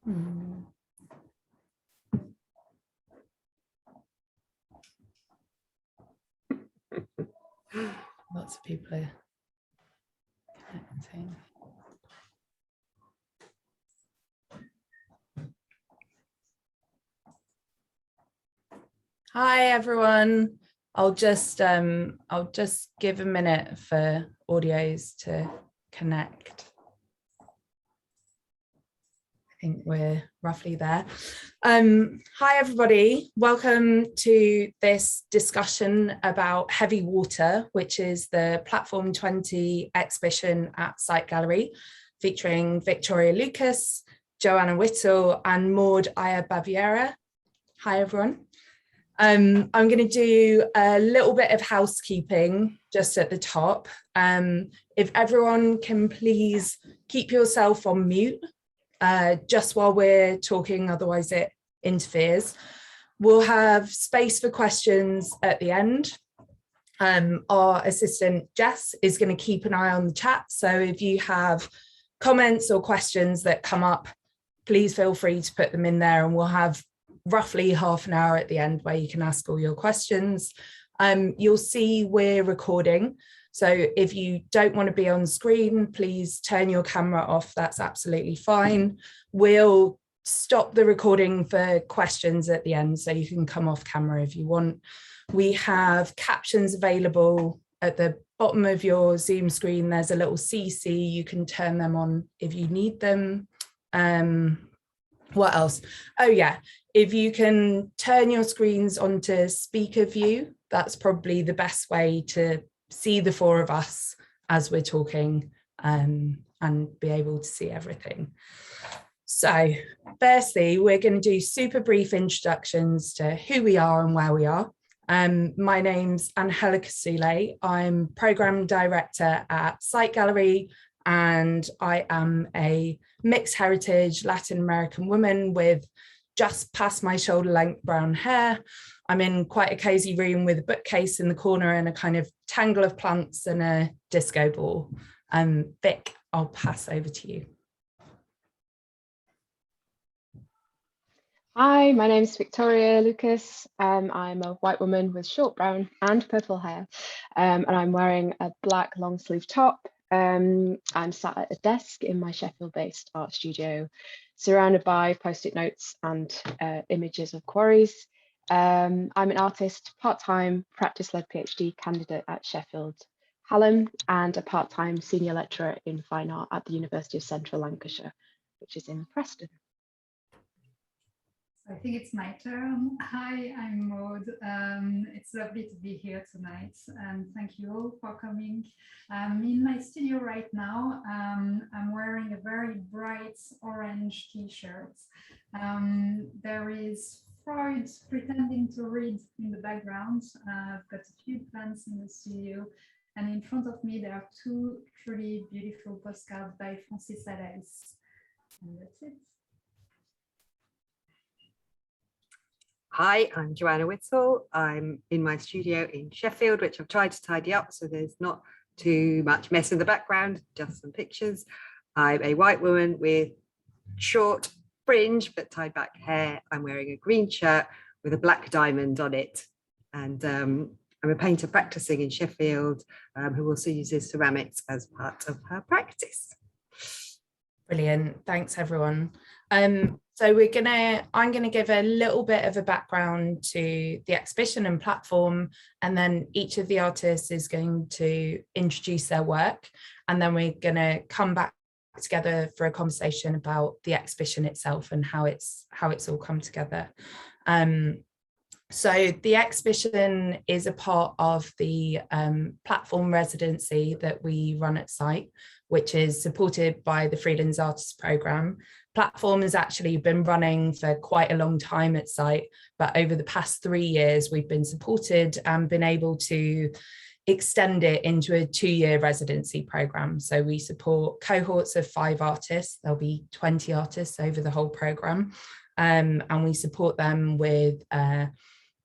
Hmm. Lots of people are connecting. Hi everyone. I'll just give a minute for audios to connect. I think we're roughly there. Hi everybody. Welcome to this discussion about Heavy Water, which is the Platform 20 exhibition at Site Gallery, featuring Victoria Lucas, Joanna Whittle, and Maud Haya-Baviera. Hi everyone. I'm going to do a little bit of housekeeping just at the top. If everyone can please keep yourself on mute just while we're talking, otherwise it interferes. We'll have space for questions at the end. Our assistant Jess is going to keep an eye on the chat, so if you have comments or questions that come up, please feel free to put them in there, and we'll have roughly half an hour at the end where you can ask all your questions. You'll see we're recording, so if you don't want to be on screen, please turn your camera off. That's absolutely fine. We'll stop the recording for questions at the end, so you can come off camera if you want. We have captions available at the bottom of your Zoom screen. There's a little CC, you can turn them on if you need them. What else? Oh yeah, if you can turn your screens onto speaker view, that's probably the best way to see the four of us as we're talking and be able to see everything. So firstly, we're going to do super brief introductions to who we are and where we are. My name's Angelica Sule. I'm Programme Director at Site Gallery, and I am a mixed heritage Latin American woman with just past my shoulder length brown hair. I'm in quite a cozy room with a bookcase in the corner and a kind of tangle of plants and a disco ball. Vic, I'll pass over to you. Hi, my name is Victoria Lucas. I'm a white woman with short brown and purple hair, and I'm wearing a black long sleeve top. I'm sat at a desk in my Sheffield-based art studio, surrounded by post-it notes and images of quarries. I'm an artist, part-time practice-led PhD candidate at Sheffield Hallam, and a part-time senior lecturer in fine art at the University of Central Lancashire, which is in Preston. I think it's my turn. Hi, I'm Maud. It's lovely to be here tonight, and thank you all for coming. In my studio right now, I'm wearing a very bright orange t-shirt. There is Freud pretending to read in the background. I've got a few plants in the studio, and in front of me there are two truly beautiful postcards by Francis Alès. And that's it. Hi, I'm Joanna Whittle. I'm in my studio in Sheffield, which I've tried to tidy up so there's not too much mess in the background, just some pictures. I'm a white woman with short fringe but tied back hair. I'm wearing a green shirt with a black diamond on it. And I'm a painter practicing in Sheffield who also uses ceramics as part of her practice. Brilliant, thanks everyone. So I'm gonna give a little bit of a background to the exhibition and platform, and then each of the artists is going to introduce their work, and then we're gonna come back together for a conversation about the exhibition itself and how it's all come together. So the exhibition is a part of the platform residency that we run at Site, which is supported by the Freelance Artists Programme. Platform has actually been running for quite a long time at Site, but over the past 3 years, we've been supported and been able to extend it into a 2-year residency programme. So we support cohorts of 5 artists. There'll be 20 artists over the whole programme. And we support them with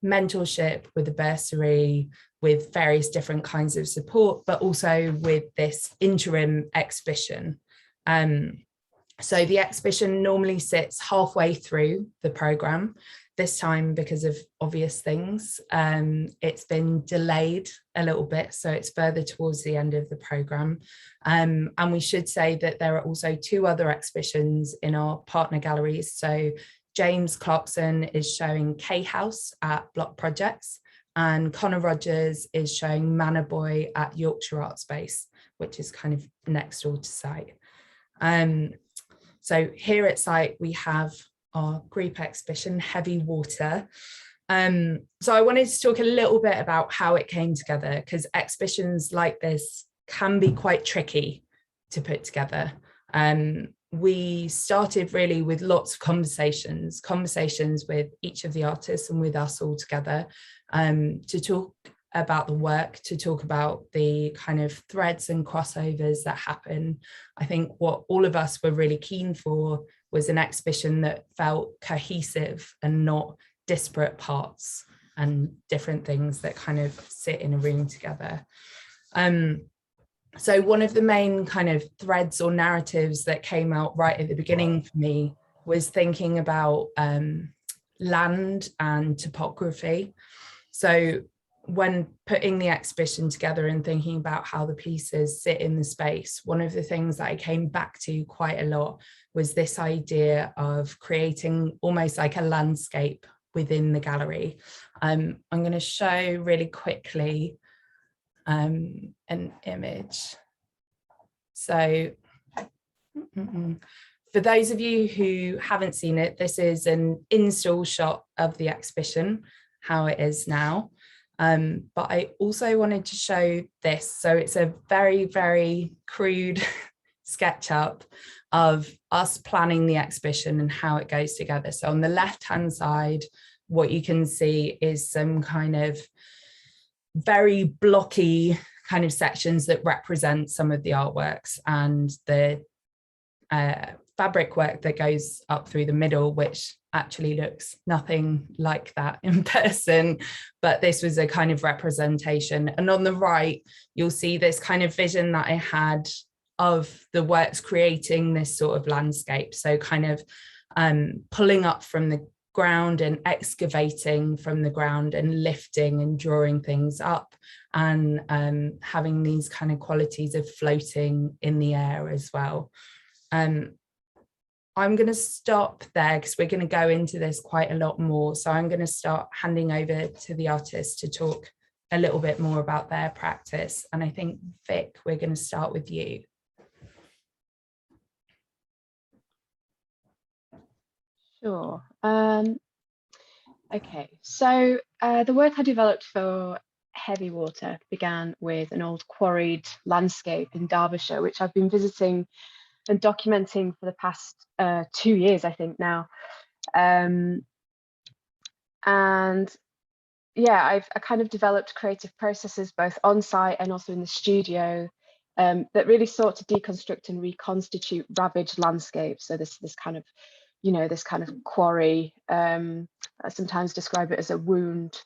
mentorship, with a bursary, with various different kinds of support, but also with this interim exhibition. So the exhibition normally sits halfway through the programme. This time, because of obvious things, it's been delayed a little bit, so it's further towards the end of the programme. And we should say that there are also 2 other exhibitions in our partner galleries. So James Clarkson is showing K-House at Block Projects, and Connor Rogers is showing Manor Boy at Yorkshire Art Space, which is kind of next door to site. So here at site, we have our group exhibition, Heavy Water. So I wanted to talk a little bit about how it came together, because exhibitions like this can be quite tricky to put together. We started really with lots of conversations with each of the artists and with us all together, to talk about the work, to talk about the kind of threads and crossovers that happen. I think what all of us were really keen for was an exhibition that felt cohesive and not disparate parts and different things that kind of sit in a room together. So one of the main kind of threads or narratives that came out right at the beginning for me was thinking about land and topography. So when putting the exhibition together and thinking about how the pieces sit in the space, one of the things that I came back to quite a lot was this idea of creating almost like a landscape within the gallery. I'm going to show really quickly an image. So for those of you who haven't seen it, this is an install shot of the exhibition, how it is now. But I also wanted to show this. So it's a very, very crude SketchUp of us planning the exhibition and how it goes together. So on the left-hand side, what you can see is some kind of very blocky kind of sections that represent some of the artworks, and the fabric work that goes up through the middle, which actually looks nothing like that in person, but this was a kind of representation. And on the right, you'll see this kind of vision that I had of the works creating this sort of landscape. So kind of pulling up from the ground and excavating from the ground and lifting and drawing things up, and having these kind of qualities of floating in the air as well. I'm going to stop there because we're going to go into this quite a lot more. So I'm going to start handing over to the artists to talk a little bit more about their practice. And I think, Vic, we're going to start with you. Sure. Okay, so the work I developed for Heavy Water began with an old quarried landscape in Derbyshire, which I've been visiting and documenting for the past 2 years, I think now. And yeah, I kind of developed creative processes both on site and also in the studio that really sought to deconstruct and reconstitute ravaged landscapes. So this kind of, you know, this kind of quarry, I sometimes describe it as a wound,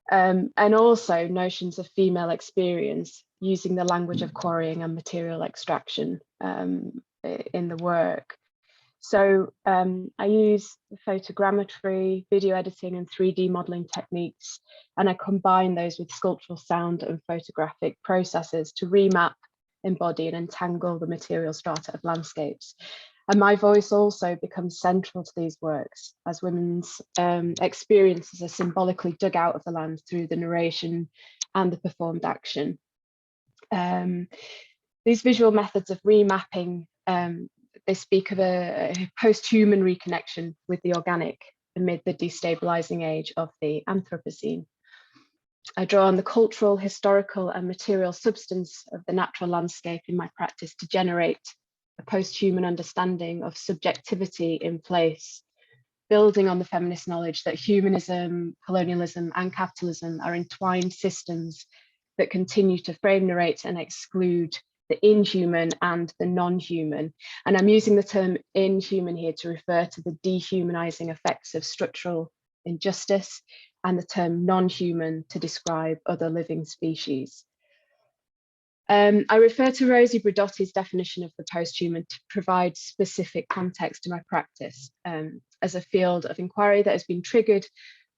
and also notions of female experience using the language of quarrying and material extraction in the work. So I use photogrammetry, video editing and 3D modeling techniques, and I combine those with sculptural sound and photographic processes to remap, embody and entangle the material strata of landscapes. And my voice also becomes central to these works as women's experiences are symbolically dug out of the land through the narration and the performed action. These visual methods of remapping, they speak of a post-human reconnection with the organic amid the destabilizing age of the Anthropocene. I draw on the cultural, historical and material substance of the natural landscape in my practice to generate a post-human understanding of subjectivity in place, building on the feminist knowledge that humanism, colonialism and capitalism are entwined systems that continue to frame, narrate and exclude the inhuman and the non-human. And I'm using the term inhuman here to refer to the dehumanizing effects of structural injustice, and the term non-human to describe other living species. I refer to Rosie Brodotti's definition of the post-human to provide specific context to my practice as a field of inquiry that has been triggered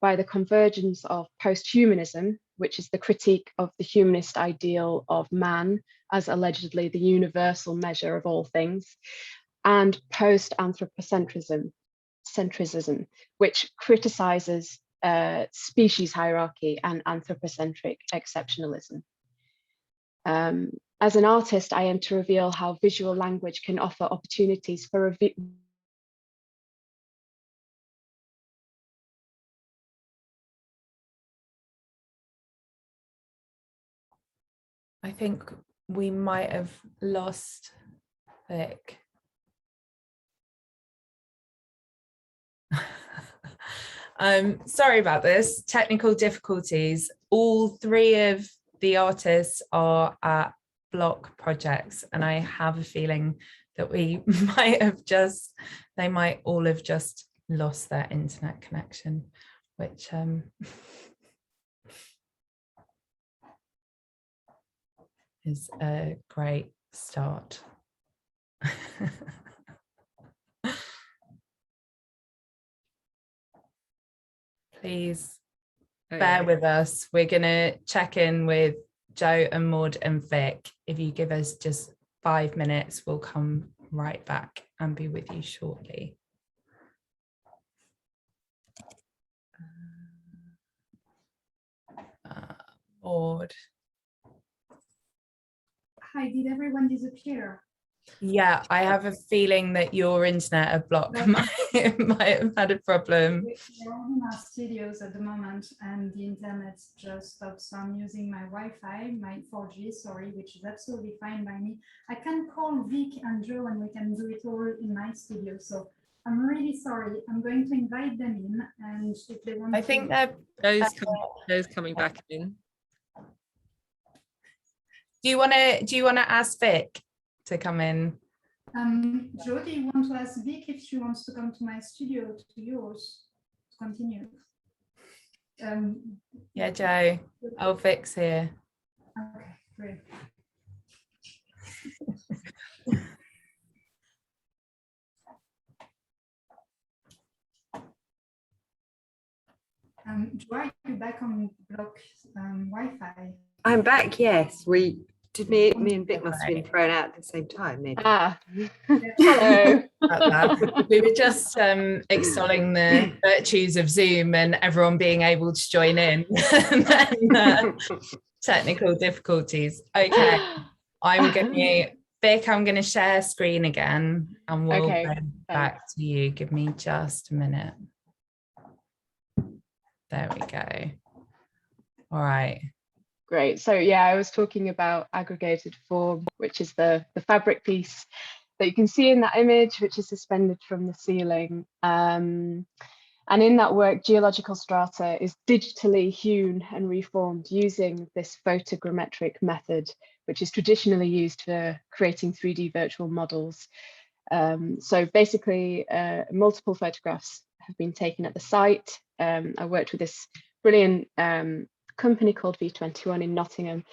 by the convergence of post-humanism, which is the critique of the humanist ideal of man as allegedly the universal measure of all things, and post-anthropocentrism, which criticizes species hierarchy and anthropocentric exceptionalism. As an artist, I aim to reveal how visual language can offer opportunities for I think we might have lost Vic. Sorry about this, technical difficulties. All three of the artists are at block projects, and I have a feeling that we they might all have just lost their internet connection, which is a great start. Please bear with us. We're going to check in with Jo and Maud and Vic. If you give us just 5 minutes, we'll come right back and be with you shortly. Maud. Hi, did everyone disappear? Yeah, I have a feeling that your internet at block might have had a problem. We're all in our studios at the moment and the internet just stopped, so I'm using my Wi-Fi, my 4G, sorry, which is absolutely fine by me. I can call Vic and Jo and we can do it all in my studio, so I'm really sorry. I'm going to invite them in, and if they want I think they're Jo's coming back in. Do you want to ask Vic to come in? Jo, do you want to ask Vic if she wants to come to my studio, to yours, to continue? Yeah, Jo. Oh, Vic's here. Okay, great. Jo, are you back on block Wi-Fi? I'm back, yes. Me and Vic must have been thrown out at the same time, maybe. Hello. We were just extolling the virtues of Zoom and everyone being able to join in. And then, technical difficulties. Okay, Vic, I'm going to share screen again and we'll go back to you. Give me just a minute. There we go. All right. Great. So yeah, I was talking about aggregated form, which is the fabric piece that you can see in that image, which is suspended from the ceiling. And in that work, geological strata is digitally hewn and reformed using this photogrammetric method, which is traditionally used for creating 3D virtual models. So basically, multiple photographs have been taken at the site. I worked with this brilliant company called V21 in Nottingham.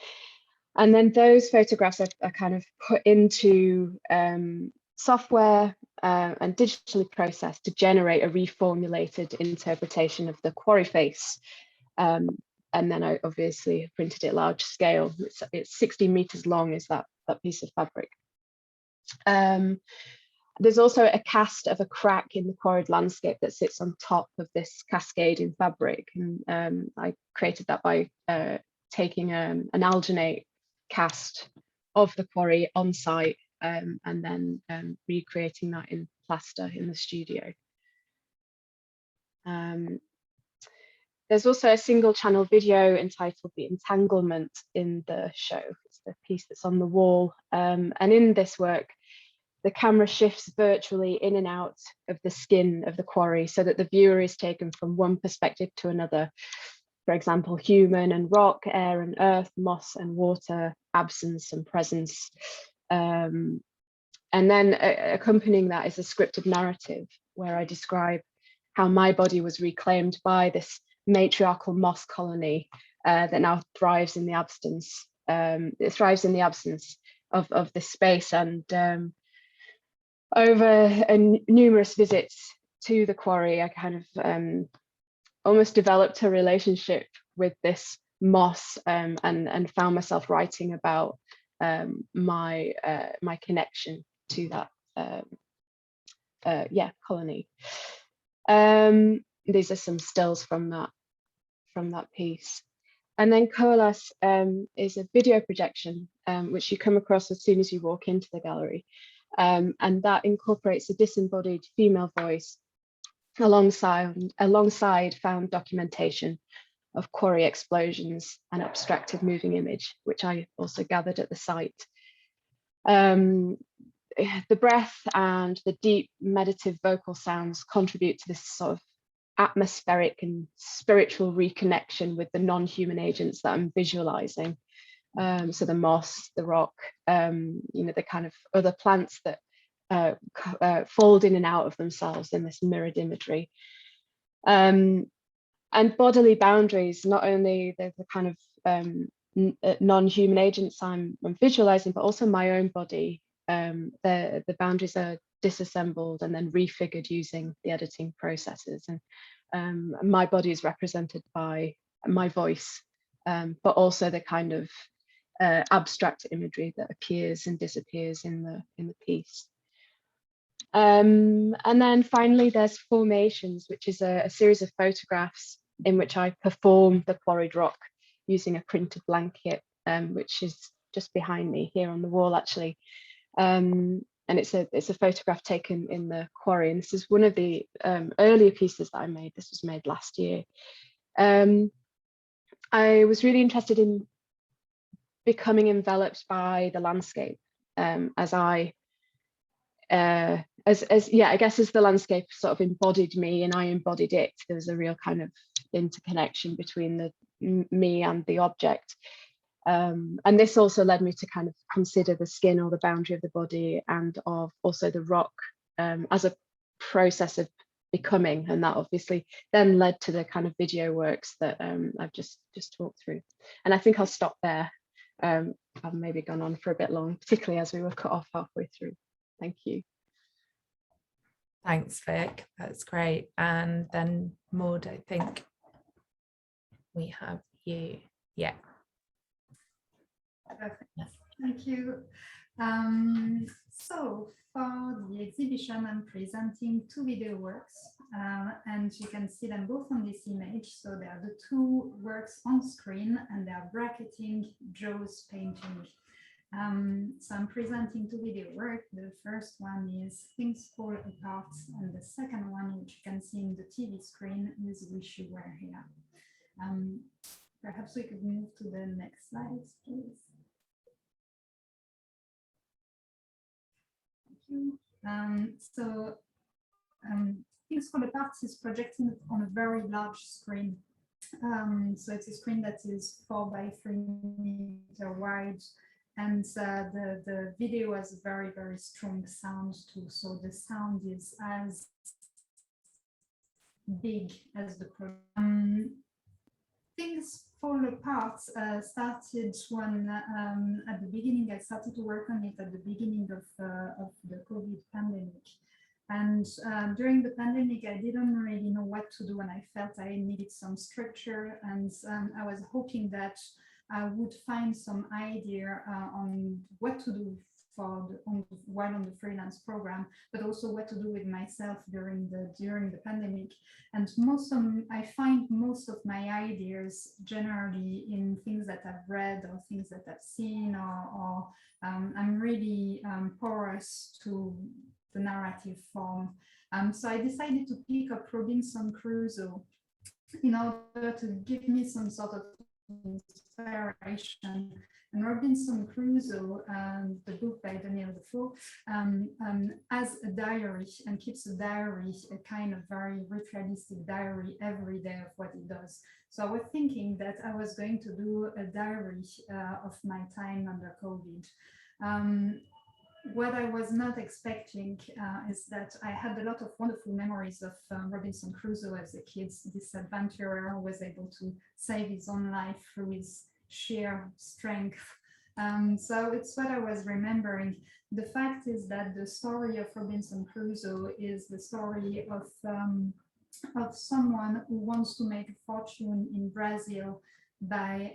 And then those photographs are kind of put into software and digitally processed to generate a reformulated interpretation of the quarry face. And then I obviously printed it large scale. It's 60 meters long is that piece of fabric. There's also a cast of a crack in the quarried landscape that sits on top of this cascading fabric. And I created that by taking an alginate cast of the quarry on site and then recreating that in plaster in the studio. There's also a single channel video entitled The Entanglement in the show. It's the piece that's on the wall. And in this work, the camera shifts virtually in and out of the skin of the quarry so that the viewer is taken from one perspective to another. For example, human and rock, air and earth, moss and water, absence and presence. And then accompanying that is a scripted narrative where I describe how my body was reclaimed by this matriarchal moss colony that now thrives in the absence it thrives in the absence of this space. And over numerous visits to the quarry, I kind of almost developed a relationship with this moss, and found myself writing about my connection to that colony. These are some stills from that piece. And then Coalesce is a video projection, which you come across as soon as you walk into the gallery. And that incorporates a disembodied female voice alongside found documentation of quarry explosions and abstracted moving image, which I also gathered at the site. The breath and the deep meditative vocal sounds contribute to this sort of atmospheric and spiritual reconnection with the non-human agents that I'm visualizing. So the moss, the rock, the kind of other plants that fold in and out of themselves in this mirrored imagery. And bodily boundaries, not only the kind of non-human agents I'm visualizing, but also my own body. The boundaries are disassembled and then refigured using the editing processes. And my body is represented by my voice, but also the kind of abstract imagery that appears and disappears in the piece. And then finally, there's Formations, which is a series of photographs in which I perform the quarried rock using a printed blanket, which is just behind me here on the wall, actually. And it's a photograph taken in the quarry. And this is one of the earlier pieces that I made. This was made last year. I was really interested in becoming enveloped by the landscape, as I guess as the landscape sort of embodied me and I embodied it. There was a real kind of interconnection between me and the object. And this also led me to kind of consider the skin or the boundary of the body and of also the rock as a process of becoming. And that obviously then led to the kind of video works that I've just talked through. And I think I'll stop there. I've maybe gone on for a bit long, particularly as we were cut off halfway through. Thank you. Thanks, Vic. That's great. And then Maud, I think we have you. Yeah. Perfect. Thank you. So for the exhibition, I'm presenting 2 video works, and you can see them both on this image. So they are the 2 works on screen, and they are bracketing Joe's painting. So I'm presenting 2 video work. The first one is Things Fall Apart, and the second one, which you can see in the TV screen, is Wish You Were Here. Perhaps we could move to the next slides, please. Things Fall Apart is projecting on a very large screen. So it's a screen that is 4 by 3 meter wide, and the video has a very, very strong sound too. So the sound is as big as the program. Things Fall Apart started when at the beginning, I started to work on it at the beginning of the COVID pandemic. And during the pandemic, I didn't really know what to do, and I felt I needed some structure. And I was hoping that I would find some idea on what to do while on the freelance program, but also what to do with myself during the pandemic. And I find most of my ideas generally in things that I've read or things that I've seen, or I'm really porous to the narrative form. So I decided to pick up Robinson Crusoe in order to give me some sort of inspiration. And Robinson Crusoe, the book by Daniel Defoe, has a diary and keeps a diary, a kind of very ritualistic diary every day of what he does. So I was thinking that I was going to do a diary of my time under COVID. What I was not expecting is that I had a lot of wonderful memories of Robinson Crusoe as a kid. This adventurer who was able to save his own life through his sheer strength So it's what I was remembering. The fact is that the story of Robinson Crusoe is the story of someone who wants to make a fortune in Brazil by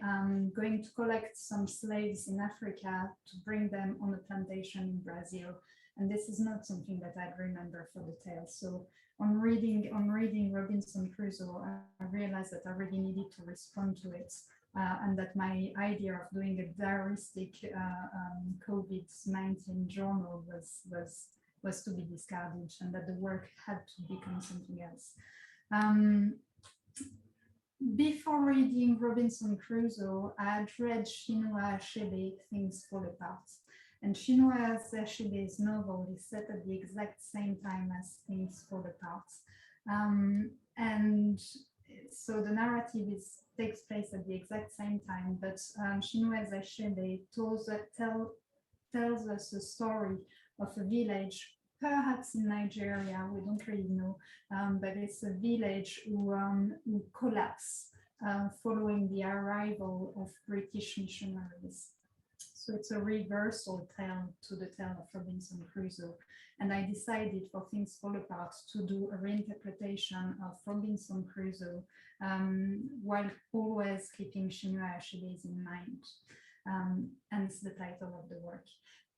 going to collect some slaves in Africa to bring them on a plantation in Brazil. And this is not something that I remember for the tale. So on reading Robinson Crusoe, I realized that I really needed to respond to it. And that my idea of doing a diaristic COVID-19 journal was to be discarded, and that the work had to become something else. Before reading Robinson Crusoe, I had read Chinua Achebe, Things Fall Apart. And Chinua Achebe's novel is set at the exact same time as Things Fall Apart. And so the narrative takes place at the exact same time, but Chinua Achebe tells us the story of a village, perhaps in Nigeria, we don't really know, but it's a village who collapsed following the arrival of British missionaries. So it's a reversal tale to the tale of Robinson Crusoe. And I decided for Things Fall Apart to do a reinterpretation of Robinson Crusoe while always keeping Chinua Achebe's in mind. And it's the title of the work.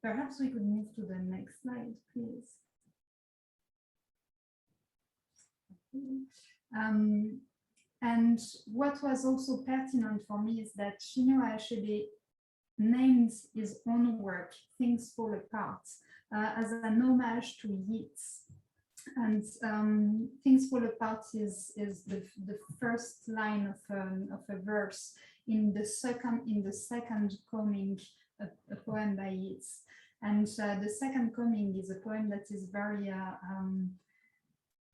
Perhaps we could move to the next slide, please. And what was also pertinent for me is that Chinua Achebe names his own work, Things Fall Apart, as an homage to Yeats. And Things Fall Apart is the first line of a verse in the second coming, a poem by Yeats. And the second coming is a poem that is very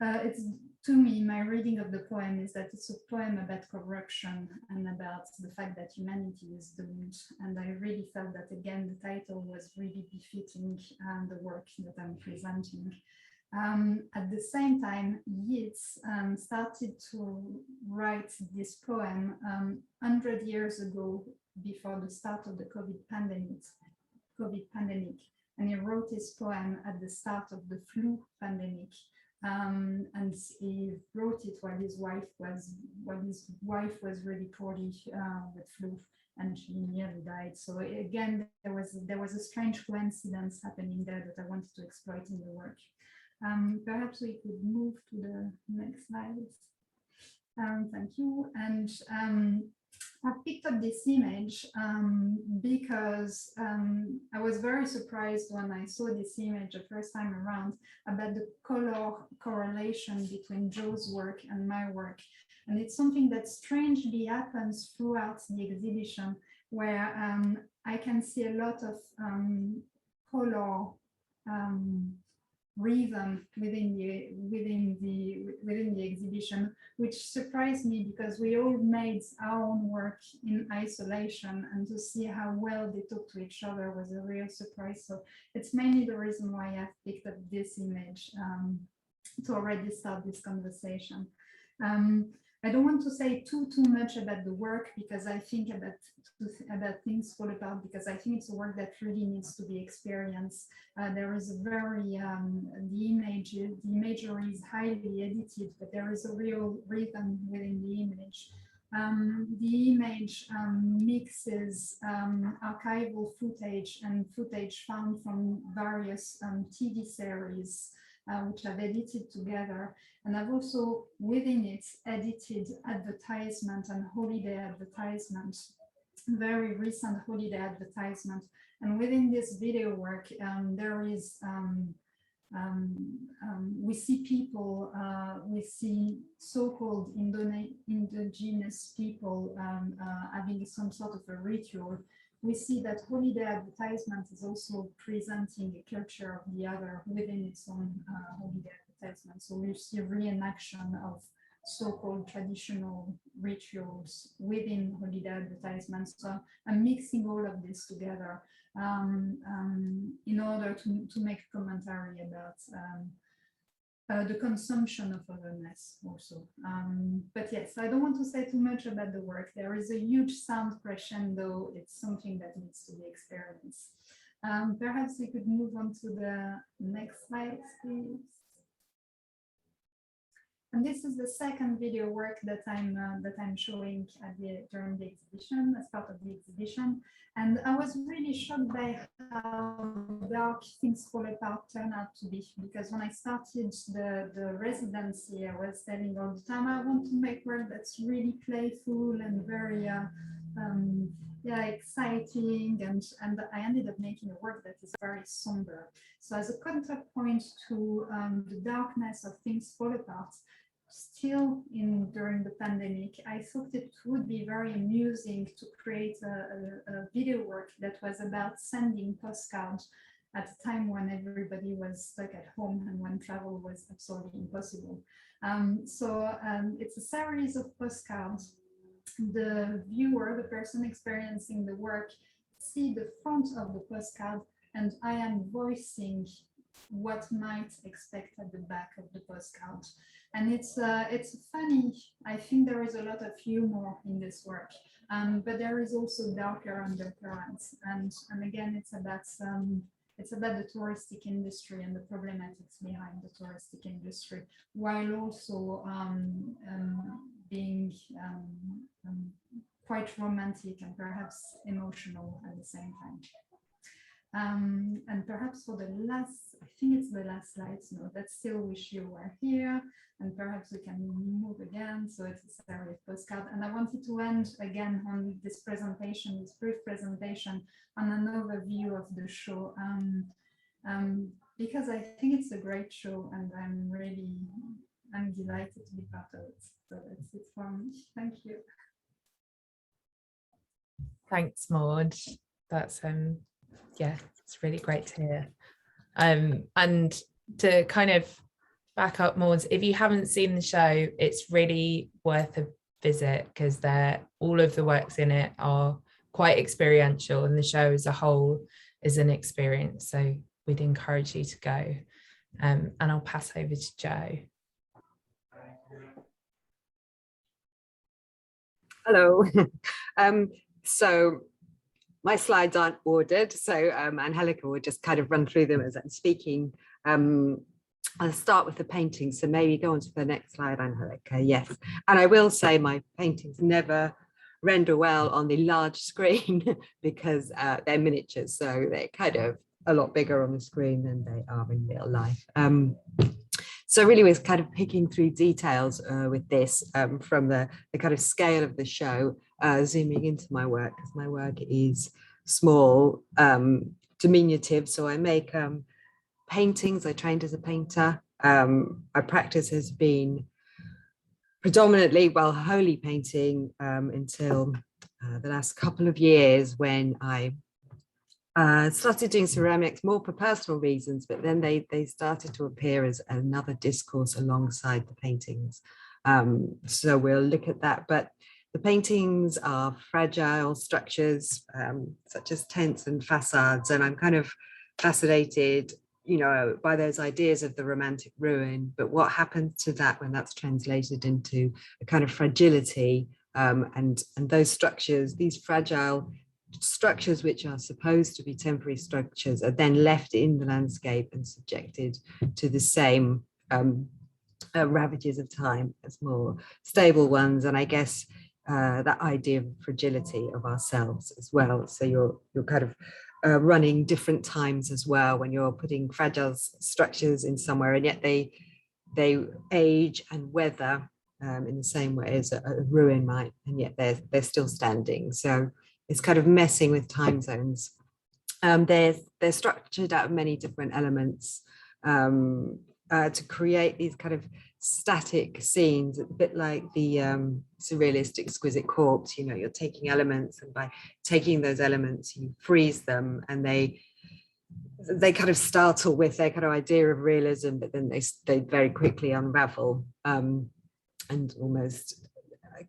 it's, to me, my reading of the poem is that it's a poem about corruption and about the fact that humanity is doomed. And I really felt that, again, the title was really befitting the work that I'm presenting. At the same time, Yeats started to write this poem 100 years ago, before the start of the COVID pandemic. And he wrote his poem at the start of the flu pandemic. And he wrote it while his wife was really poorly with flu, and she nearly died. So again, there was a strange coincidence happening there that I wanted to exploit in the work. Perhaps we could move to the next slide. Thank you. And I picked up this image because I was very surprised when I saw this image the first time around about the color correlation between Joe's work and my work. And it's something that strangely happens throughout the exhibition, where I can see a lot of color rhythm within the exhibition, which surprised me because we all made our own work in isolation, and to see how well they talk to each other was a real surprise. So it's mainly the reason why I've picked up this image to already start this conversation. I don't want to say too much about the work, because I think about Things Fall Apart, because I think it's a work that really needs to be experienced. There is a very, the imagery is highly edited, but there is a real rhythm within the image. The image mixes archival footage and footage found from various TV series, which I've edited together. And I've also, within it, edited advertisement and holiday advertisement, very recent holiday advertisement. And within this video work, there is, we see people, we see so-called indigenous people having some sort of a ritual. We see that holiday advertisement is also presenting a culture of the other within its own holiday advertisement. So we see reenaction of so-called traditional rituals within holiday advertisements. So I'm mixing all of this together in order to make a commentary about the consumption of otherness also. But yes, I don't want to say too much about the work. There is a huge sound crescendo. It's something that needs to be experienced. Perhaps we could move on to the next slide, please. And this is the second video work that I'm showing during the exhibition, as part of the exhibition. And I was really shocked by how dark Things Fall Apart turned out to be, because when I started the residency, I was telling all the time, I want to make work that's really playful and very exciting, and I ended up making a work that is very somber. So as a counterpoint to the darkness of Things Fall Apart, still during the pandemic, I thought it would be very amusing to create a video work that was about sending postcards at a time when everybody was stuck at home and when travel was absolutely impossible. It's a series of postcards. The viewer, the person experiencing the work, see the front of the postcard, and I am voicing what might expect at the back of the postcard. And it's funny. I think there is a lot of humor in this work, but there is also darker undercurrents. And again, it's about the touristic industry and the problematics behind the touristic industry, while also being quite romantic and perhaps emotional at the same time. And perhaps for the last, I think it's the last slide, no, that still wish you were here, and perhaps we can move again. So it's a series of postcard, and I wanted to end again on this presentation, this brief presentation, on an overview of the show, because I think it's a great show, and I'm delighted to be part of it. So that's it for me. Thank you. Thanks, Maud. That's yeah, it's really great to hear. And to kind of back up, Maud, if you haven't seen the show, it's really worth a visit, because all of the works in it are quite experiential, and the show as a whole is an experience. So we'd encourage you to go. And I'll pass over to Joe. Hello. So my slides aren't ordered, so Angelica will just kind of run through them as I'm speaking. I'll start with the paintings, so maybe go on to the next slide, Angelica. Yes, and I will say my paintings never render well on the large screen because they're miniatures, so they're kind of a lot bigger on the screen than they are in real life. So really was kind of picking through details with this from the kind of scale of the show, zooming into my work, because my work is small, diminutive. So I make paintings. I trained as a painter. My practice has been predominantly, well, holy painting until the last couple of years, when I started doing ceramics more for personal reasons, but then they started to appear as another discourse alongside the paintings. So we'll look at that. But the paintings are fragile structures, such as tents and facades, and I'm kind of fascinated, you know, by those ideas of the romantic ruin. But what happens to that when that's translated into a kind of fragility, and those structures, these fragile structures, which are supposed to be temporary structures, are then left in the landscape and subjected to the same ravages of time as more stable ones. And I guess that idea of fragility of ourselves as well. So you're kind of running different times as well when you're putting fragile structures in somewhere, and yet they age and weather in the same way as a ruin might, and yet they're still standing. So it's kind of messing with time zones. They're structured out of many different elements to create these kind of static scenes, a bit like the surrealist exquisite corpse. You know, you're taking elements, and by taking those elements, you freeze them, and they kind of startle with their kind of idea of realism, but then they very quickly unravel and almost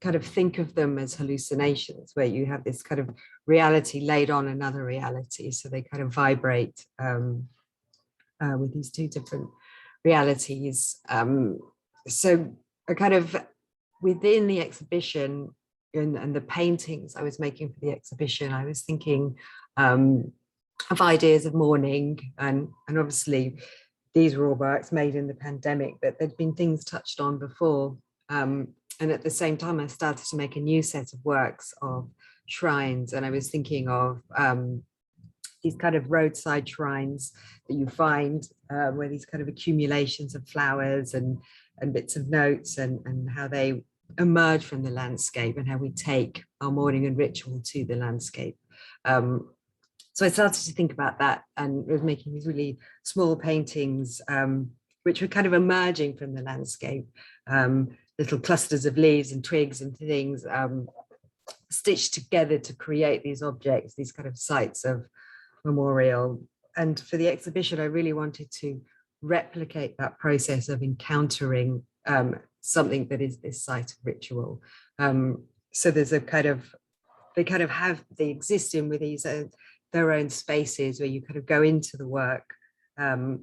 kind of think of them as hallucinations, where you have this kind of reality laid on another reality. So they kind of vibrate with these two different realities. So I kind of, within the exhibition and the paintings I was making for the exhibition, I was thinking of ideas of mourning, and obviously these were all works made in the pandemic, but there'd been things touched on before. And at the same time, I started to make a new set of works of shrines, and I was thinking of these kind of roadside shrines that you find where these kind of accumulations of flowers and bits of notes, and how they emerge from the landscape, and how we take our mourning and ritual to the landscape. So I started to think about that, and was making these really small paintings which were kind of emerging from the landscape, little clusters of leaves and twigs and things stitched together to create these objects, these kind of sites of memorial. And for the exhibition, I really wanted to replicate that process of encountering something that is this site of ritual. So there's a kind of, they exist in with these their own spaces where you kind of go into the work. And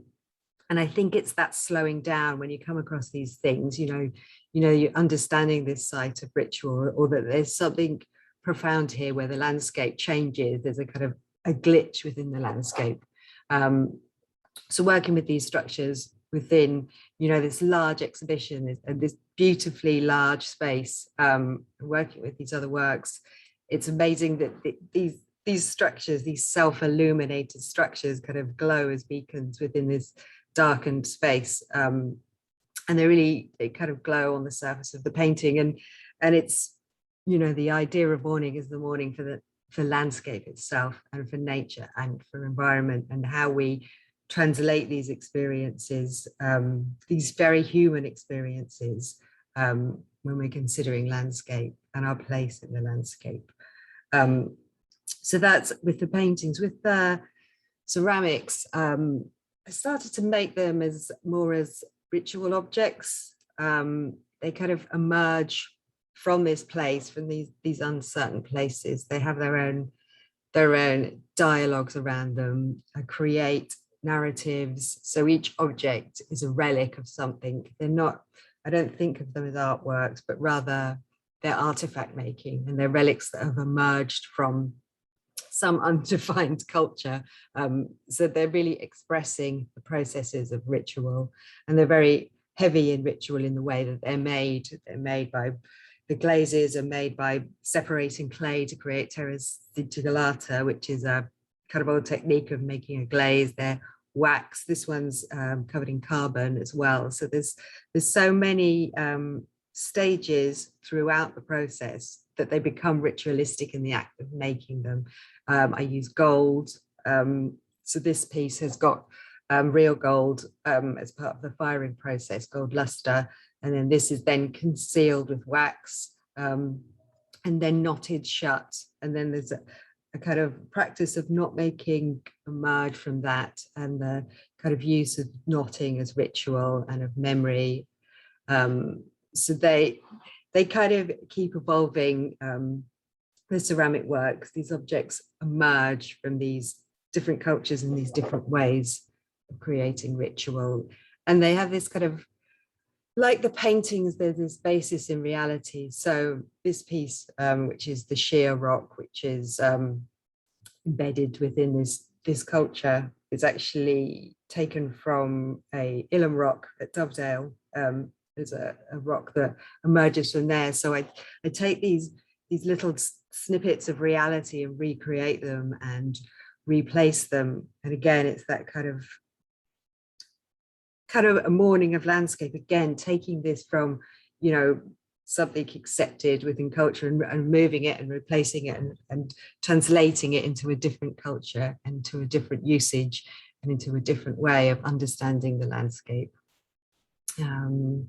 I think it's that slowing down when you come across these things, you're understanding this site of ritual, or that there's something profound here where the landscape changes. There's a kind of a glitch within the landscape. So working with these structures within, this large exhibition and this beautifully large space, working with these other works, it's amazing that these structures, these self-illuminated structures, kind of glow as beacons within this darkened space, and they kind of glow on the surface of the painting. And it's, the idea of mourning is the mourning for landscape itself, and for nature, and for environment, and how we translate these experiences, these very human experiences, when we're considering landscape and our place in the landscape. So that's with the paintings. With the ceramics, I started to make them more as ritual objects. They kind of emerge from this place, from these uncertain places. They have their own dialogues around them, create narratives. So each object is a relic of something. They're not, I don't think of them as artworks, but rather they're artifact making, and they're relics that have emerged from some undefined culture. So they're really expressing the processes of ritual, and they're very heavy in ritual in the way that they're made. They're made by, the glazes are made by separating clay to create terra sigillata, which is a kind of old technique of making a glaze. They're wax. This one's covered in carbon as well. So there's so many stages throughout the process that they become ritualistic in the act of making them. I use gold. So this piece has got real gold as part of the firing process, gold luster. And then this is then concealed with wax, and then knotted shut. And then there's a kind of practice of knot making emerge from that, and the kind of use of knotting as ritual and of memory. So they kind of keep evolving. The ceramic works, these objects emerge from these different cultures in these different ways of creating ritual. And they have this kind of, like the paintings, there's this basis in reality. So this piece, which is the sheer rock, which is embedded within this culture, is actually taken from a Ilam rock at Dovedale. There's a rock that emerges from there. So I take these little snippets of reality and recreate them and replace them. And again, it's that kind of a mourning of landscape, again, taking this from, something accepted within culture and moving it and replacing it and translating it into a different culture and to a different usage and into a different way of understanding the landscape. And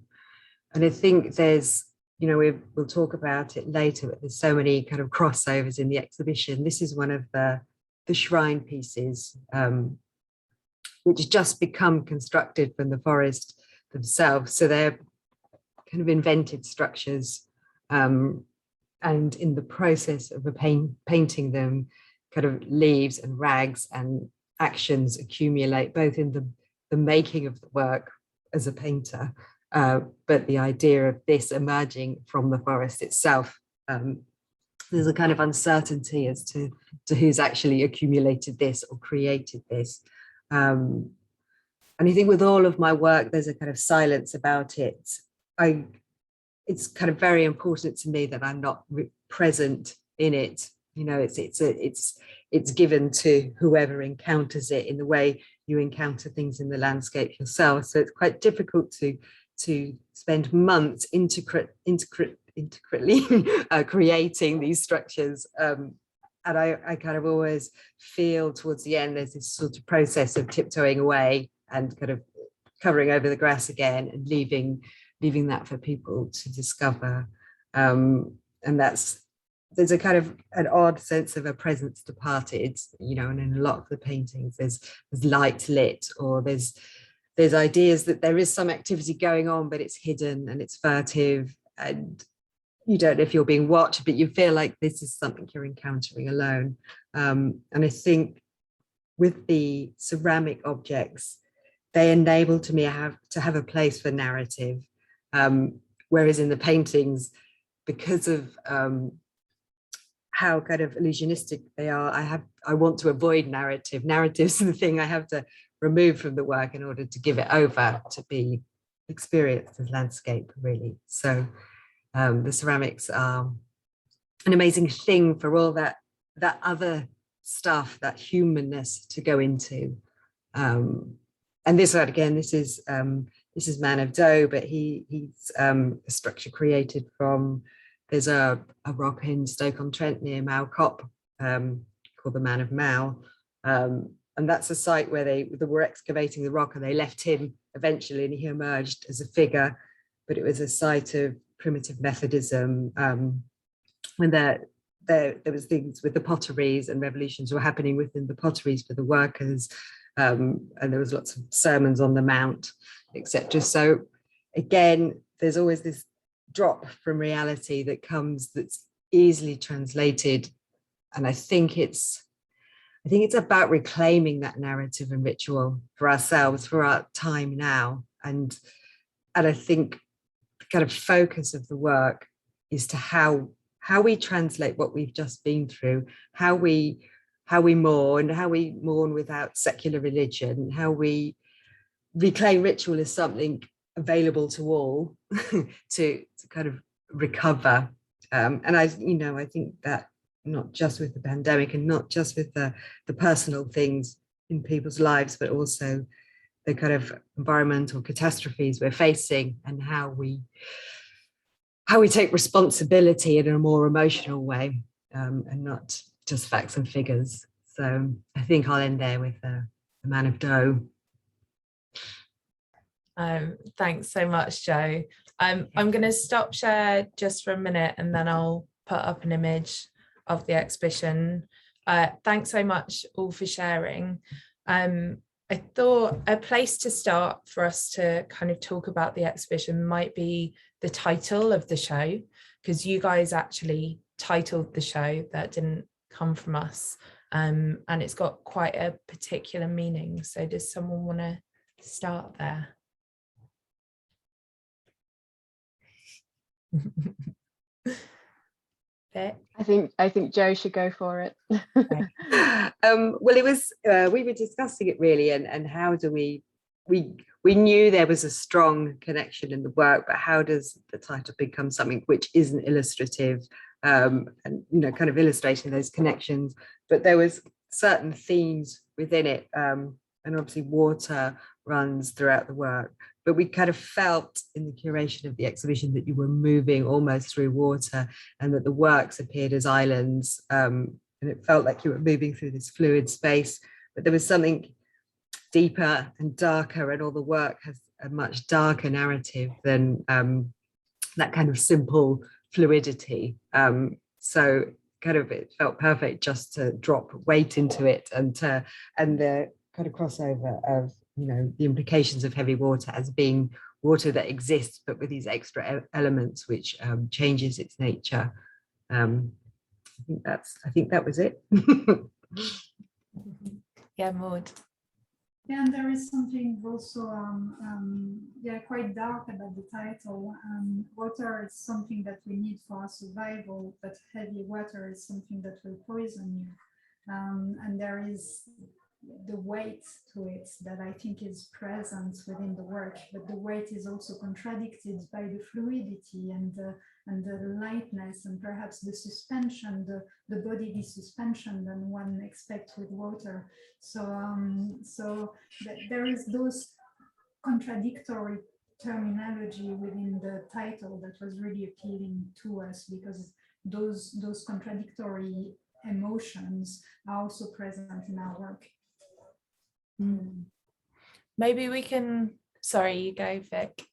I think there's, we'll talk about it later, but there's so many kind of crossovers in the exhibition. This is one of the shrine pieces, which just become constructed from the forest themselves. So they're kind of invented structures. And in the process of painting them, kind of leaves and rags and actions accumulate both in the making of the work as a painter, but the idea of this emerging from the forest itself. There's a kind of uncertainty as to who's actually accumulated this or created this. And I think with all of my work, there's a kind of silence about it. It's kind of very important to me that I'm not present in it. You know, it's given to whoever encounters it in the way you encounter things in the landscape yourself. So it's quite difficult to spend months intricately creating these structures. And I kind of always feel towards the end there's this sort of process of tiptoeing away and kind of covering over the grass again and leaving that for people to discover. And there's a kind of an odd sense of a presence departed, you know, and in a lot of the paintings there's light lit, or there's ideas that there is some activity going on, but it's hidden and it's furtive, and you don't know if you're being watched, but you feel like this is something you're encountering alone. And I think with the ceramic objects, they enable to me to have a place for narrative. Whereas in the paintings, because of how kind of illusionistic they are, I want to avoid narrative. Narratives are the thing I have to remove from the work in order to give it over to be experienced as landscape, really. So the ceramics are an amazing thing for all that other stuff, that humanness to go into. And this again, this is Man of Dough, but he's a structure created from, there's a rock in Stoke-on-Trent near Mao Cop called the Man of Mao. And that's a site where they were excavating the rock, and they left him eventually, and he emerged as a figure. But it was a site of primitive Methodism, when there was things with the potteries, and revolutions were happening within the potteries for the workers, and there was lots of sermons on the Mount, etc. So again, there's always this drop from reality that comes, that's easily translated, and I think it's about reclaiming that narrative and ritual for ourselves, for our time now, and I think the kind of focus of the work is to how we translate what we've just been through, how we mourn without secular religion, how we reclaim ritual as something available to all to kind of recover. And I think that not just with the pandemic and not just with the personal things in people's lives, but also the kind of environmental catastrophes we're facing, and how we take responsibility in a more emotional way, and not just facts and figures. So I think I'll end there with the Man of Dough. Thanks so much, Jo. I'm going to stop share just for a minute, and then I'll put up an image of the exhibition. Thanks so much all for sharing. I thought a place to start for us to kind of talk about the exhibition might be the title of the show, because you guys actually titled the show. That didn't come from us, and it's got quite a particular meaning. So does someone want to start there? I think Jo should go for it. Well, it was we were discussing it really, and how do we knew there was a strong connection in the work, but how does the title become something which isn't illustrative, and kind of illustrating those connections, but there was certain themes within it, and obviously water runs throughout the work, but we kind of felt in the curation of the exhibition that you were moving almost through water, and that the works appeared as islands, and it felt like you were moving through this fluid space, but there was something deeper and darker, and all the work has a much darker narrative than that kind of simple fluidity. So kind of it felt perfect just to drop weight into it, and the kind of crossover of the implications of heavy water as being water that exists but with these extra elements which changes its nature. I think that was it. Yeah, Maud. Yeah, and there is something also yeah, quite dark about the title. Water is something that we need for our survival, but heavy water is something that will poison you. And there is the weight to it that I think is present within the work, but the weight is also contradicted by the fluidity and the lightness and perhaps the suspension, the bodily suspension than one expects with water. So, there is those contradictory terminology within the title that was really appealing to us, because those contradictory emotions are also present in our work. Maybe we can, sorry, you go, Vic.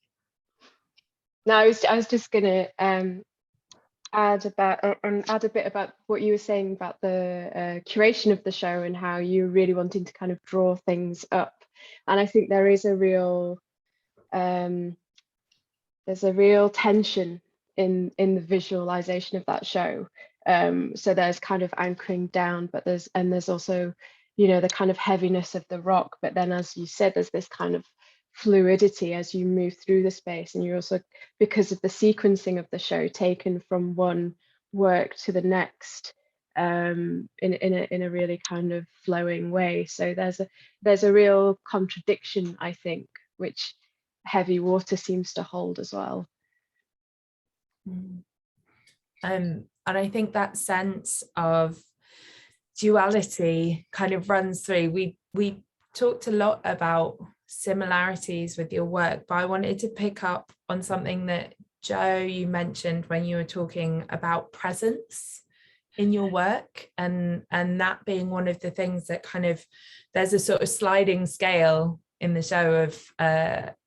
No, I was just gonna add a bit about what you were saying about the curation of the show and how you're really wanting to kind of draw things up. And I think there is a real there's a real tension in the visualization of that show. So there's kind of anchoring down, but there's also, you know, the kind of heaviness of the rock. But then, as you said, there's this kind of fluidity as you move through the space, and you're also, because of the sequencing of the show, taken from one work to the next in a really kind of flowing way. So there's a real contradiction, I think, which heavy water seems to hold as well. And I think that sense of duality kind of runs through. We talked a lot about similarities with your work, but I wanted to pick up on something that Jo, you mentioned when you were talking about presence in your work, and that being one of the things that kind of, there's a sort of sliding scale in the show of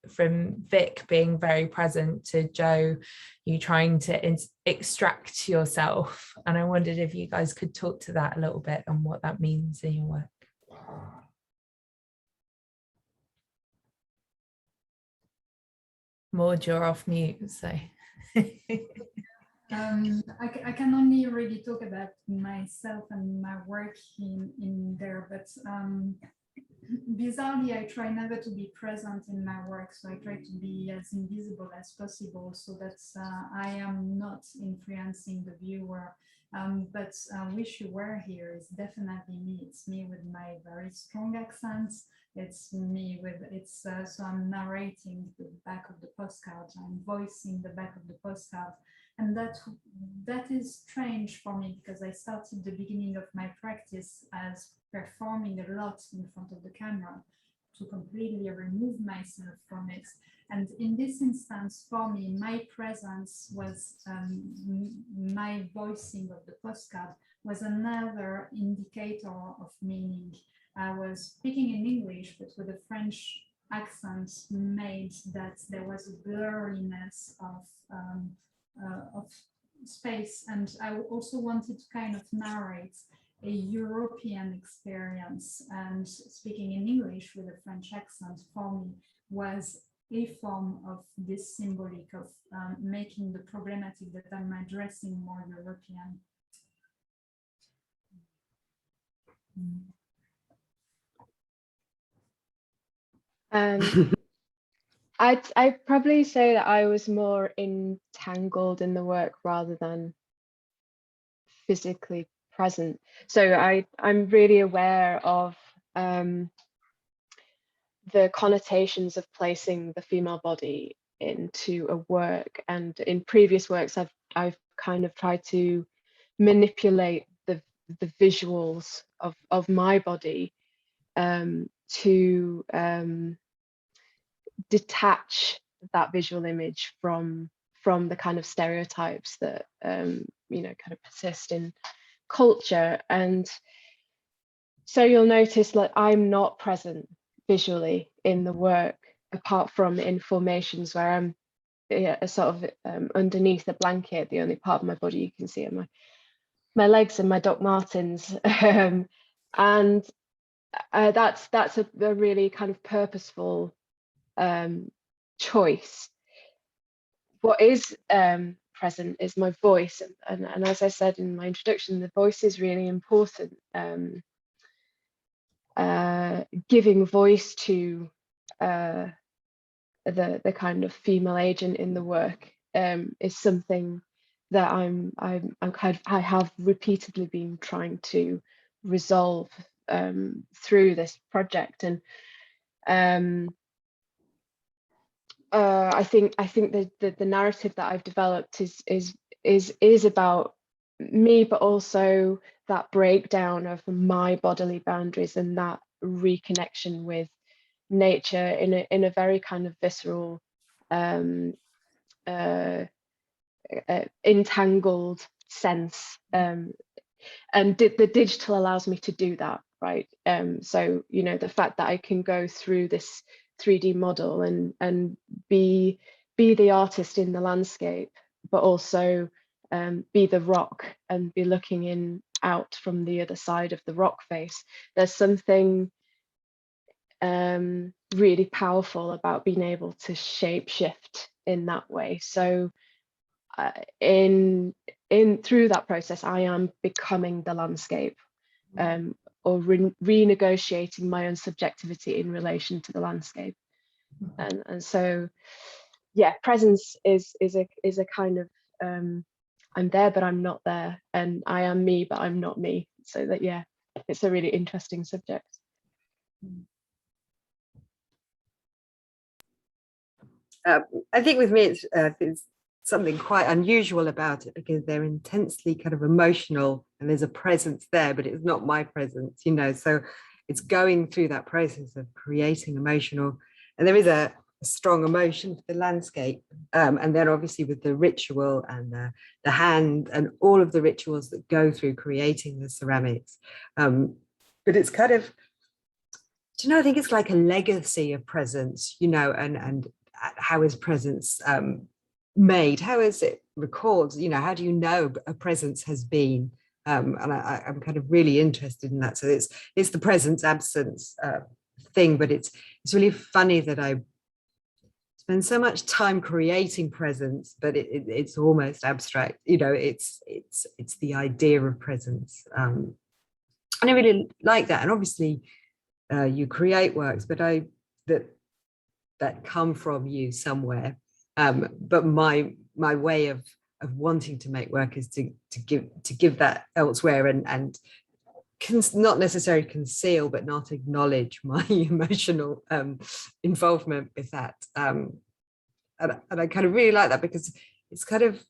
from Vic being very present to Jo, you trying to extract yourself. And I wondered if you guys could talk to that a little bit and what that means in your work. Maud, you're off mute, so. I can only really talk about myself and my work in there, but bizarrely, I try never to be present in my work, so I try to be as invisible as possible, so that I am not influencing the viewer. But Wish You Were Here is definitely me. It's me with my very strong accents. It's me with so I'm narrating the back of the postcard. I'm voicing the back of the postcard. And that is strange for me, because I started the beginning of my practice as performing a lot in front of the camera to completely remove myself from it. And in this instance, for me, my presence was my voicing of the postcard was another indicator of meaning. I was speaking in English, but with a French accent made that there was a blurriness of space, and I also wanted to kind of narrate a European experience, and speaking in English with a French accent for me was a form of this symbolic of making the problematic that I'm addressing more European. I'd probably say that I was more entangled in the work rather than physically present. So I'm really aware of the connotations of placing the female body into a work, and in previous works I've kind of tried to manipulate the visuals of my body to detach that visual image from the kind of stereotypes that you know, kind of persist in culture. And so you'll notice, like, I'm not present visually in the work, apart from in formations where I'm sort of underneath the blanket. The only part of my body you can see are my legs and my Doc Martens. And that's a really kind of purposeful choice. What is present is my voice, and as I said in my introduction, the voice is really important. giving voice to the kind of female agent in the work is something that I have repeatedly been trying to resolve through this project. And I think the narrative that I've developed is about me, but also that breakdown of my bodily boundaries and that reconnection with nature in a very kind of visceral, entangled sense. And the digital allows me to do that, right? So, you know, the fact that I can go through this 3D model and be the artist in the landscape, but also be the rock and be looking in out from the other side of the rock face. There's something really powerful about being able to shape shift in that way. So in through that process, I am becoming the landscape, or renegotiating my own subjectivity in relation to the landscape. And so, yeah, presence is a kind of I'm there but I'm not there, and I am me but I'm not me. So that, yeah, it's a really interesting subject. I think with me, it's something quite unusual about it, because they're intensely kind of emotional and there's a presence there, but it's not my presence, you know. So it's going through that process of creating emotional, and there is a strong emotion for the landscape. And then obviously with the ritual and the hand and all of the rituals that go through creating the ceramics. But it's kind of, do you know, I think it's like a legacy of presence, you know, and how is presence made? How is it recorded? You know, how do you know a presence has been? And I'm kind of really interested in that. So it's the presence absence thing, but it's really funny that I spend so much time creating presence, but it's almost abstract. You know, it's the idea of presence, and I really like that. And obviously, you create works, but that come from you somewhere. But my way of wanting to make work is to give that elsewhere, and not necessarily conceal, but not acknowledge my emotional involvement with that. And I kind of really like that, because it's kind of,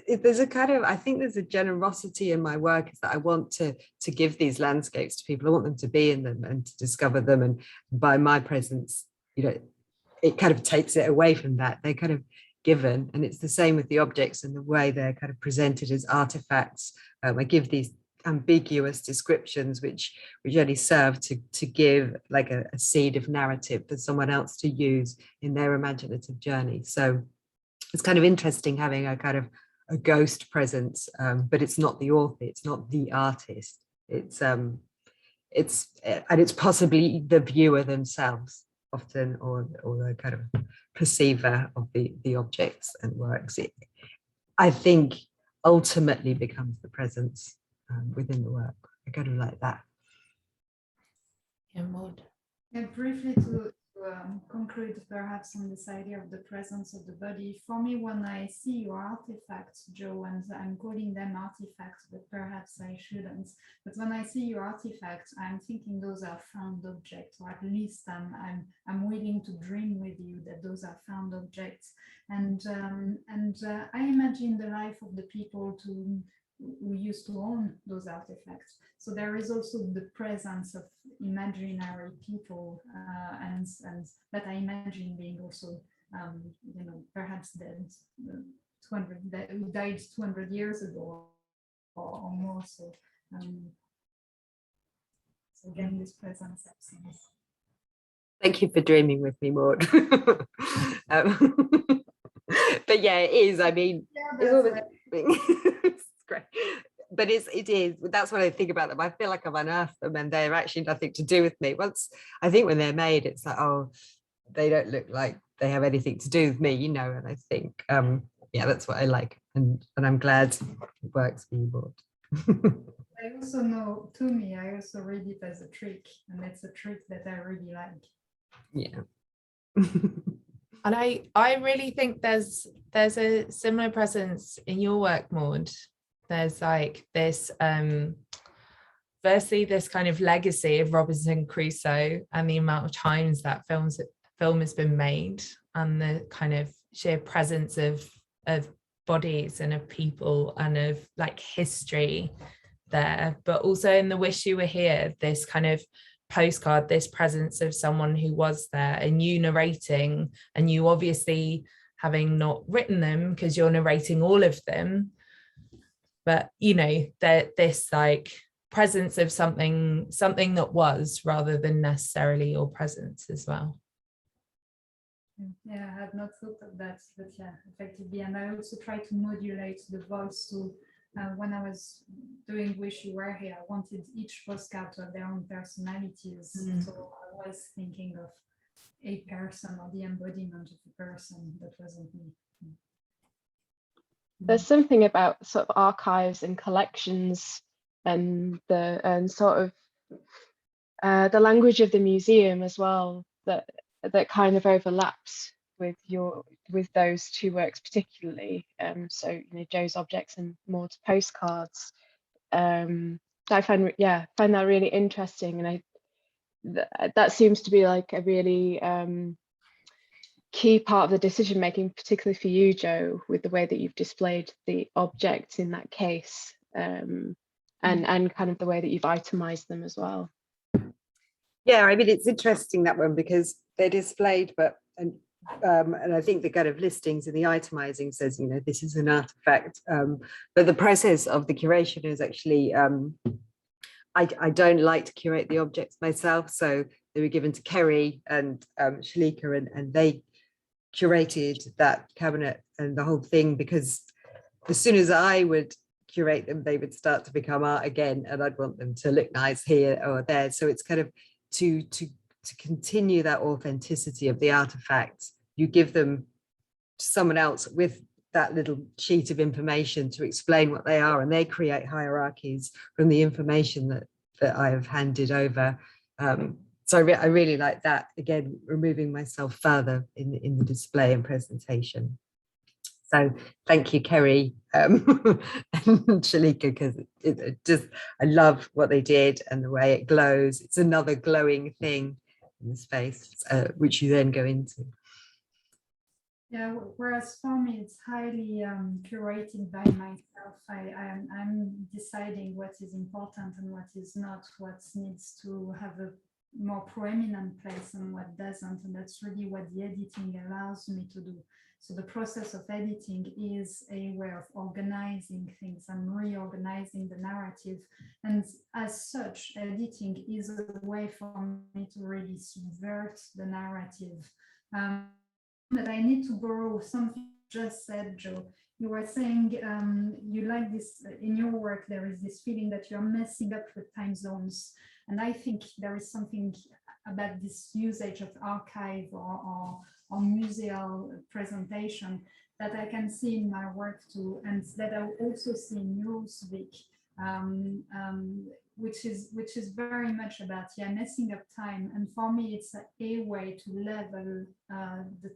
there's a kind of, I think there's a generosity in my work, is that I want to give these landscapes to people. I want them to be in them and to discover them, and by my presence, you know, it kind of takes it away from that. They're kind of given, and it's the same with the objects and the way they're kind of presented as artifacts. I give these ambiguous descriptions which only serve to give like a seed of narrative for someone else to use in their imaginative journey. So it's kind of interesting having a kind of a ghost presence, but it's not the author, it's not the artist, it's possibly the viewer themselves often, or the kind of perceiver of the objects and works. I think ultimately becomes the presence within the work. I kind of like that. Yeah, Maud. And briefly to conclude perhaps on this idea of the presence of the body, for me, when I see your artifacts, Joe, and I'm calling them artifacts, but perhaps I shouldn't, but when I see your artifacts, I'm thinking those are found objects, or at least I'm willing to dream with you that those are found objects. And I imagine the life of the people who used to own those artifacts. So there is also the presence of imaginary people, and that I imagine being also, you know, perhaps dead, 200 who died 200 years ago or more. So again, this presence absence. Thank you for dreaming with me, Maud. But yeah, it is. I mean, yeah, it's great. But it is. That's what I think about them. I feel like I've unearthed them, and they're actually nothing to do with me. Once I think when they're made, it's like, oh, they don't look like they have anything to do with me, you know. And I think, yeah, that's what I like, and I'm glad it works for you, Maud. I also know, to me, I also read it as a trick, and it's a trick that I really like. Yeah. And I really think there's a similar presence in your work, Maud. There's like this firstly this kind of legacy of Robinson Crusoe and the amount of times that film has been made, and the kind of sheer presence of bodies and of people and of like history there, but also in The Wish You Were Here, this kind of postcard, this presence of someone who was there, and you narrating, and you obviously having not written them because you're narrating all of them, but you know that this like presence of something that was, rather than necessarily your presence as well. Yeah, I had not thought of that, but yeah, effectively. And I also try to modulate the voice to, when I was doing Wish You Were Here, I wanted each postcard to have their own personalities. So I was thinking of a person or the embodiment of a person that wasn't me. There's something about sort of archives and collections and the sort of the language of the museum as well that kind of overlaps with those two works particularly. So you know, Joe's objects and Maud's postcards. I find that really interesting, and that seems to be like a really key part of the decision making, particularly for you, Joe, with the way that you've displayed the objects in that case, and kind of the way that you've itemized them as well. Yeah, I mean, it's interesting, that one, because they're displayed, but and I think the kind of listings and the itemizing says, you know, this is an artifact, but the process of the curation is actually, I don't like to curate the objects myself, so they were given to Kerry and Shalika, and they curated that cabinet and the whole thing, because as soon as I would curate them, they would start to become art again, and I'd want them to look nice here or there. So it's kind of to continue that authenticity of the artifacts, you give them to someone else with that little sheet of information to explain what they are, and they create hierarchies from the information that I have handed over. So I really like that, again, removing myself further in the display and presentation. So thank you, Kerry and Shalika, because it just, I love what they did and the way it glows. It's another glowing thing in the space, which you then go into. Yeah, whereas for me, it's highly curated by myself. I'm deciding what is important and what is not, what needs to have a more prominent place and what doesn't. And that's really what the editing allows me to do. So the process of editing is a way of organizing things and reorganizing the narrative. And as such, editing is a way for me to really subvert the narrative. But I need to borrow something you just said, Joe. You were saying you like this in your work, there is this feeling that you're messing up with time zones. And I think there is something about this usage of archive or museal presentation that I can see in my work too, and that I also see in yours, Vic, which is very much about messing up time. And for me, it's a way to level the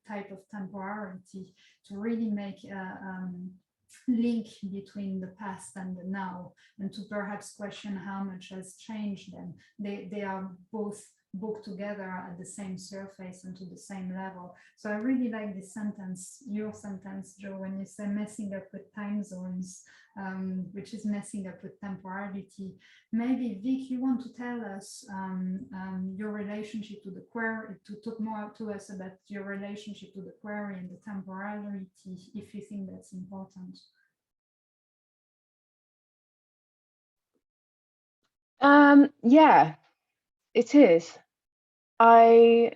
type of temporality, to really make a link between the past and the now, and to perhaps question how much has changed them. They are both booked together at the same surface and to the same level. So I really like this sentence, your sentence, Joe, when you say messing up with time zones, which is messing up with temporality. Maybe, Vic, you want to tell us your relationship to the query, to talk more to us about your relationship to the query and the temporality, if you think that's important. Yeah, it is. I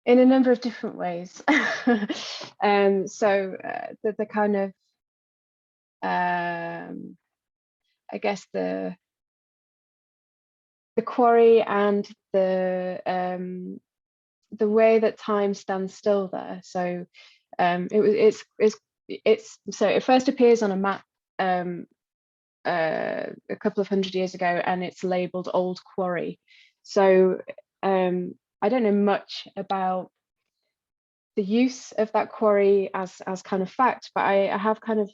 in a number of different ways. So the kind of I guess the quarry and the way that time stands still there. So it's it first appears on a map a couple of hundred years ago, and it's labeled Old Quarry. So I don't know much about the use of that quarry as kind of fact, but I have kind of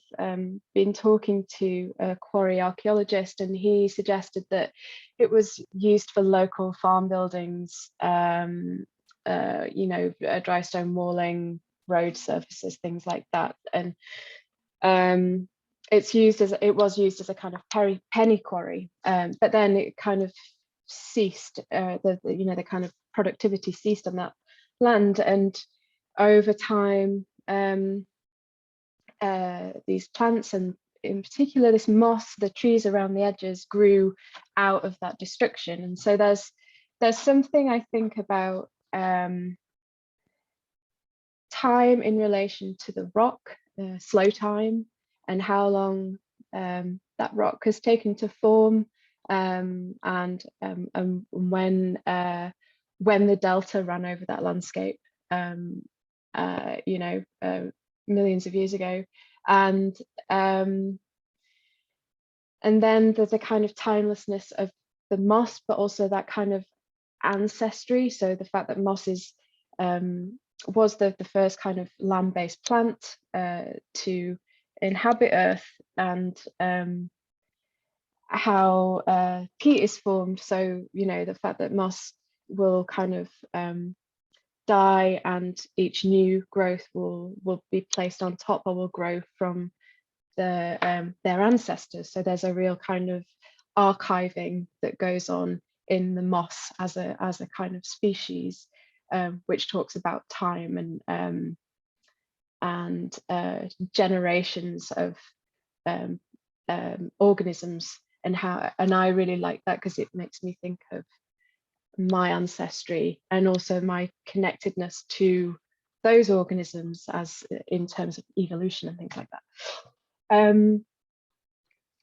been talking to a quarry archaeologist, and he suggested that it was used for local farm buildings, you know, dry stone walling, road surfaces, things like that. And it was used as a kind of penny quarry, but then it kind of ceased. The kind of productivity ceased on that land, and over time, these plants, and in particular this moss, the trees around the edges, grew out of that destruction. And so there's something, I think, about time in relation to the rock, slow time, and how long that rock has taken to form, and when the delta ran over that landscape, you know, millions of years ago. And then there's a kind of timelessness of the moss, but also that kind of ancestry. So the fact that moss was the first kind of land-based plant to inhabit Earth, and how peat is formed. So, you know, the fact that moss will kind of die, and each new growth will be placed on top, or will grow from their ancestors. So there's a real kind of archiving that goes on in the moss as a kind of species, which talks about time and generations of organisms, and I really like that, because it makes me think of my ancestry and also my connectedness to those organisms, as in terms of evolution and things like that.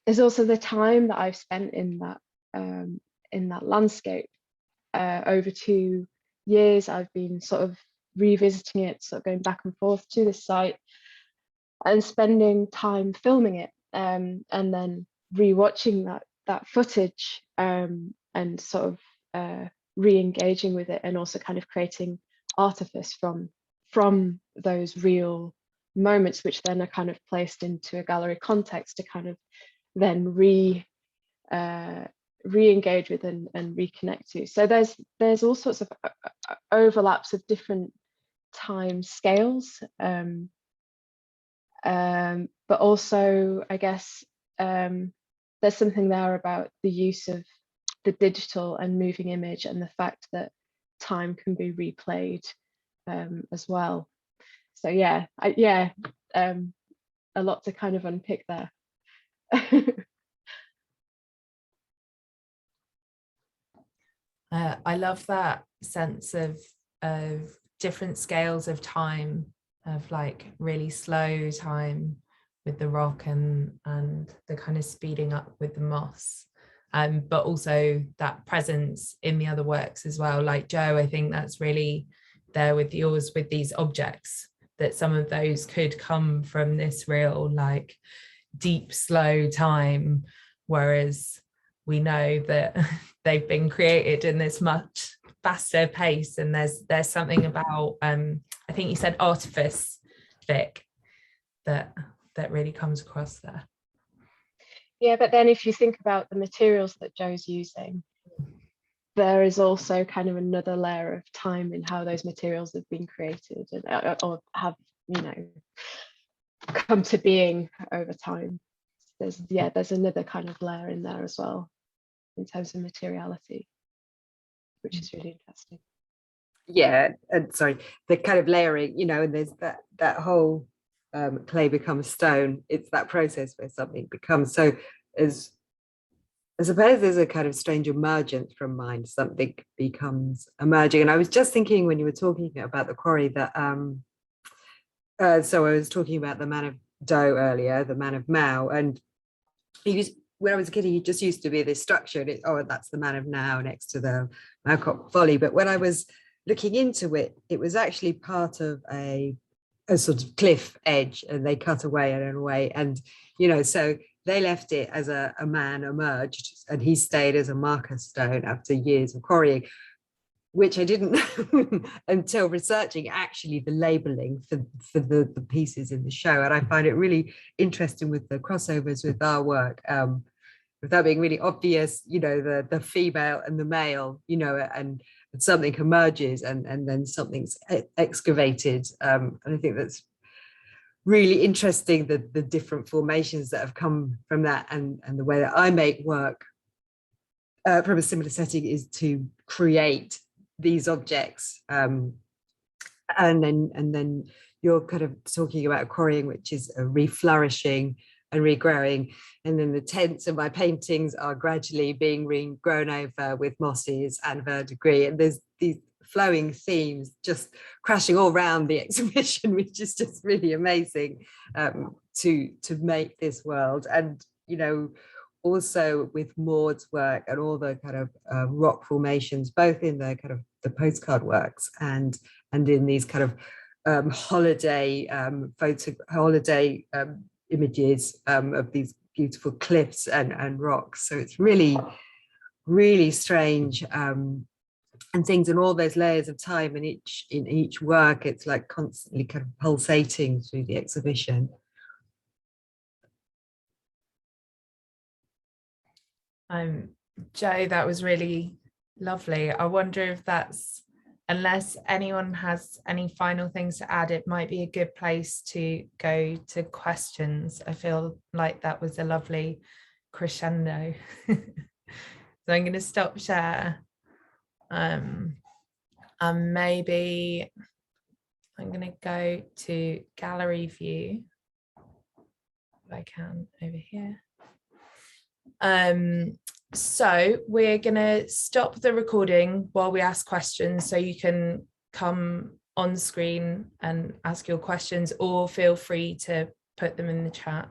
There's also the time that I've spent in that landscape. Over 2 years, I've been sort of revisiting it, sort of going back and forth to this site and spending time filming it, and then re-watching that footage, and sort of re-engaging with it, and also kind of creating artifice from those real moments, which then are kind of placed into a gallery context to kind of then re-engage with and reconnect to. So there's all sorts of overlaps of different time scales, but also, I guess, there's something there about the use of the digital and moving image, and the fact that time can be replayed as well. So yeah, a lot to kind of unpick there. I love that sense of different scales of time, of like really slow time with the rock, and the kind of speeding up with the moss, but also that presence in the other works as well. Like Joe, I think that's really there with yours, with these objects, that some of those could come from this real like deep slow time, whereas we know that they've been created in this much faster pace. And there's something about I think you said artifice, Vic, that really comes across there. Yeah, but then if you think about the materials that Joe's using, there is also kind of another layer of time in how those materials have been created, and, or have, you know, come to being over time. There's another kind of layer in there as well, in terms of materiality, which is really interesting. Yeah, and sorry, the kind of layering, you know, and there's that whole clay becomes stone. It's that process where something becomes, so as I suppose there's a kind of strange emergence from mind, something becomes emerging. And I was just thinking when you were talking about the quarry that so I was talking about the man of Doe earlier, the man of Mao, and he was, when I was a kid, he just used to be this structure, and that's the man of now next to the Mao Folly. But when I was looking into it, it was actually part of a a sort of cliff edge, and they cut away and away, and so they left it as a man emerged, and he stayed as a marker stone after years of quarrying, which I didn't know until researching actually the labeling for the pieces in the show. And I find it really interesting with the crossovers with our work, without being really obvious, the female and the male, and something emerges and then something's excavated. And I think that's really interesting, the different formations that have come from that, and the way that I make work from a similar setting is to create these objects, and then you're kind of talking about quarrying, which is a reflourishing and regrowing, and then the tents of my paintings are gradually being regrown over with mosses and verdigris, and there's these flowing themes just crashing all around the exhibition, which is just really amazing, to make this world. And also with Maud's work and all the kind of rock formations, both in the kind of the postcard works and in these kind of holiday images of these beautiful cliffs and rocks. So it's really, really strange, and things in all those layers of time, and in each work, it's like constantly kind of pulsating through the exhibition. Jo, that was really lovely. I wonder if unless anyone has any final things to add, it might be a good place to go to questions. I feel like that was a lovely crescendo. So I'm going to stop share. And maybe I'm going to go to gallery view, if I can, over here. So we're going to stop the recording while we ask questions, so you can come on screen and ask your questions, or feel free to put them in the chat.